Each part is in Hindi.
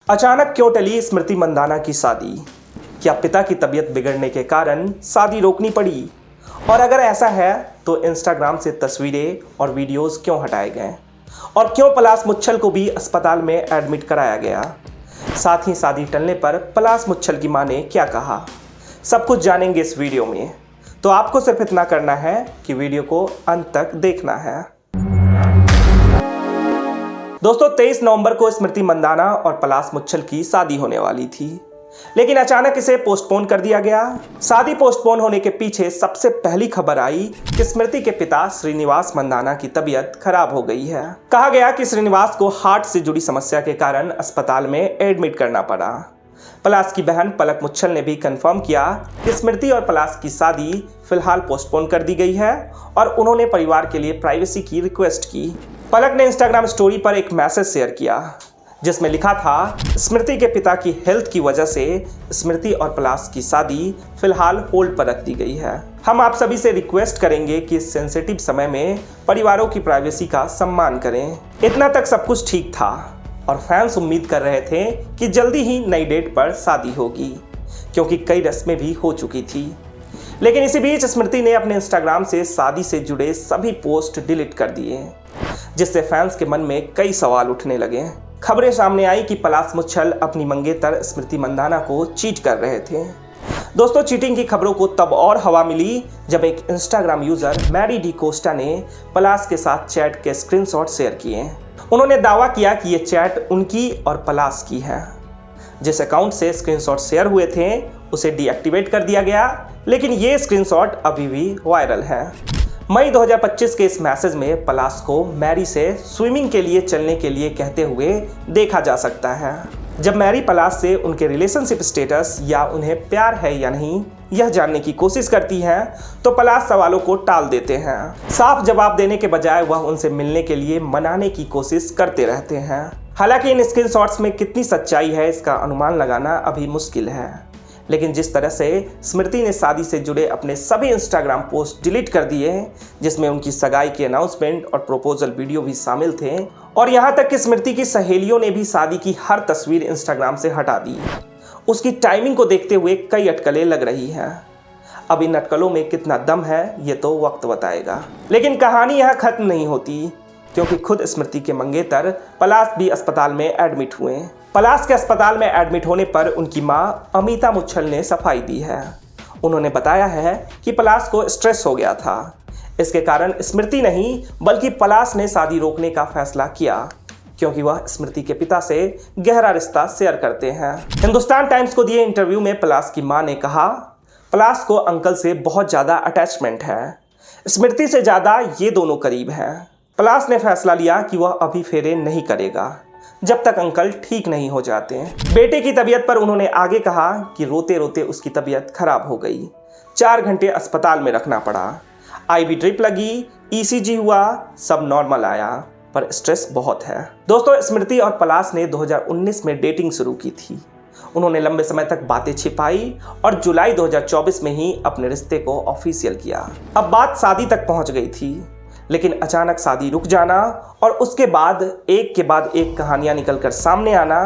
अचानक क्यों टली स्मृति मंदाना की शादी? क्या पिता की तबीयत बिगड़ने के कारण शादी रोकनी पड़ी? और अगर ऐसा है तो इंस्टाग्राम से तस्वीरें और वीडियोस क्यों हटाए गए? और क्यों पलाश मुच्छल को भी अस्पताल में एडमिट कराया गया? साथ ही शादी टलने पर पलाश मुच्छल की मां ने क्या कहा? सब कुछ जानेंगे इस वीडियो में। तो आपको सिर्फ इतना करना है कि वीडियो को अंत तक देखना है। दोस्तों 23 नवंबर को स्मृति मंदाना और पलाश मुच्छल की शादी होने वाली थी, लेकिन अचानक इसे पोस्टपोन कर दिया गया। शादी पोस्टपोन होने के पीछे सबसे पहली खबर आई कि स्मृति के पिता श्रीनिवास मंदाना की तबीयत खराब हो गई है। कहा गया कि श्रीनिवास को हार्ट से जुड़ी समस्या के कारण अस्पताल में एडमिट करना पड़ा। पलाश की बहन पलक मुच्छल ने भी कंफर्म किया कि स्मृति और पलाश की शादी फिलहाल पोस्टपोन कर दी गई है और उन्होंने परिवार के लिए प्राइवेसी की रिक्वेस्ट की। पलक ने इंस्टाग्राम स्टोरी पर एक मैसेज शेयर किया जिसमें लिखा था, स्मृति के पिता की हेल्थ की वजह से स्मृति और पलाश की शादी फिलहाल होल्ड पर रख दी गई है। हम आप सभी से रिक्वेस्ट करेंगे कि इस सेंसिटिव समय में परिवारों की प्राइवेसी का सम्मान करें। इतना तक सब कुछ ठीक था और फैंस उम्मीद कर रहे थे कि जल्दी ही नई डेट पर शादी होगी, क्योंकि कई रस्में भी हो चुकी थी। लेकिन इसी बीच स्मृति ने अपने इंस्टाग्राम से शादी से जुड़े सभी पोस्ट डिलीट कर दिए, जिससे फैंस के मन में कई सवाल उठने लगे। खबरें सामने आई कि पलाश मुच्छल अपनी मंगेतर स्मृति मंदाना को चीट कर रहे थे। दोस्तों चीटिंग की खबरों को तब और हवा मिली जब एक Instagram user Mary D'Costa ने पलाश के साथ चैट के स्क्रीनशॉट शेयर किए। उन्होंने दावा किया कि ये चैट उनकी और पलाश की है। जिस अकाउंट से स्क्रीनशॉट शेयर हुए थे उसे डीएक्टिवेट कर दिया गया, लेकिन ये स्क्रीनशॉट अभी भी वायरल है। मई 2025 के इस मैसेज में पलाश को मैरी से स्विमिंग के लिए चलने के लिए कहते हुए देखा जा सकता है। जब मैरी पलाश से उनके रिलेशनशिप स्टेटस या उन्हें प्यार है या नहीं यह जानने की कोशिश करती हैं, तो पलाश सवालों को टाल देते हैं। साफ जवाब देने के बजाय वह उनसे मिलने के लिए मनाने की कोशिश करते रहते हैं। हालांकि इन स्क्रीनशॉट्स में कितनी सच्चाई है इसका अनुमान लगाना अभी मुश्किल है, लेकिन जिस तरह से स्मृति ने शादी से जुड़े अपने सभी इंस्टाग्राम पोस्ट डिलीट कर दिए, जिसमें उनकी सगाई की अनाउंसमेंट और प्रपोजल वीडियो भी शामिल थे, और यहाँ तक कि स्मृति की सहेलियों ने भी शादी की हर तस्वीर इंस्टाग्राम से हटा दी, उसकी टाइमिंग को देखते हुए कई अटकलें लग रही हैं। अब इन अटकलों में कितना दम है ये तो वक्त बताएगा। लेकिन कहानी यहाँ खत्म नहीं होती, क्योंकि खुद स्मृति के मंगेतर पलाश भी अस्पताल में एडमिट हुए। पलाश के अस्पताल में एडमिट होने पर उनकी मां अमिता मुच्छल ने सफाई दी है। उन्होंने बताया है कि पलाश को स्ट्रेस हो गया था। इसके कारण स्मृति नहीं बल्कि पलाश ने शादी रोकने का फैसला किया, क्योंकि वह स्मृति के पिता से गहरा रिश्ता शेयर करते हैं। हिंदुस्तान टाइम्स को दिए इंटरव्यू में पलाश की मां ने कहा, पलाश को अंकल से बहुत ज़्यादा अटैचमेंट है, स्मृति से ज़्यादा ये दोनों करीब हैं। पलाश ने फैसला लिया कि वह अभी फेरे नहीं करेगा जब तक अंकल ठीक नहीं हो जाते। बेटे की तबीयत पर उन्होंने आगे कहा कि रोते रोते उसकी तबीयत खराब हो गई, 4 घंटे अस्पताल में रखना पड़ा, आईवी ड्रिप लगी, ईसीजी हुआ, सब नॉर्मल आया, पर स्ट्रेस बहुत है। दोस्तों स्मृति और पलाश ने 2019 में डेटिंग शुरू की थी। उन्होंने लंबे समय तक बातें छिपाई और जुलाई 2024 में ही अपने रिश्ते को ऑफिशियल किया। अब बात शादी तक पहुंच गई थी, लेकिन अचानक शादी रुक जाना और उसके बाद एक के बाद एक कहानियां निकलकर सामने आना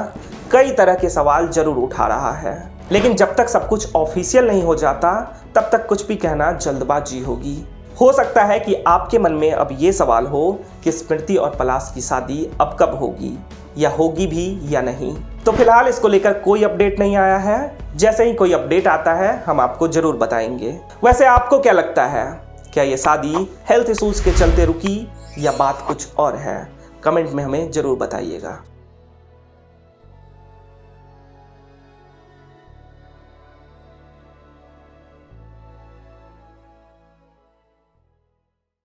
कई तरह के सवाल जरूर उठा रहा है। लेकिन जब तक सब कुछ ऑफिशियल नहीं हो जाता तब तक कुछ भी कहना जल्दबाजी होगी। हो सकता है कि आपके मन में अब ये सवाल हो कि स्मृति और पलाश की शादी अब कब होगी, या होगी भी या नहीं। तो फिलहाल इसको लेकर कोई अपडेट नहीं आया है। जैसे ही कोई अपडेट आता है हम आपको जरूर बताएंगे। वैसे आपको क्या लगता है, क्या ये शादी हेल्थ इश्यूज के चलते रुकी या बात कुछ और है? कमेंट में हमें जरूर बताइएगा।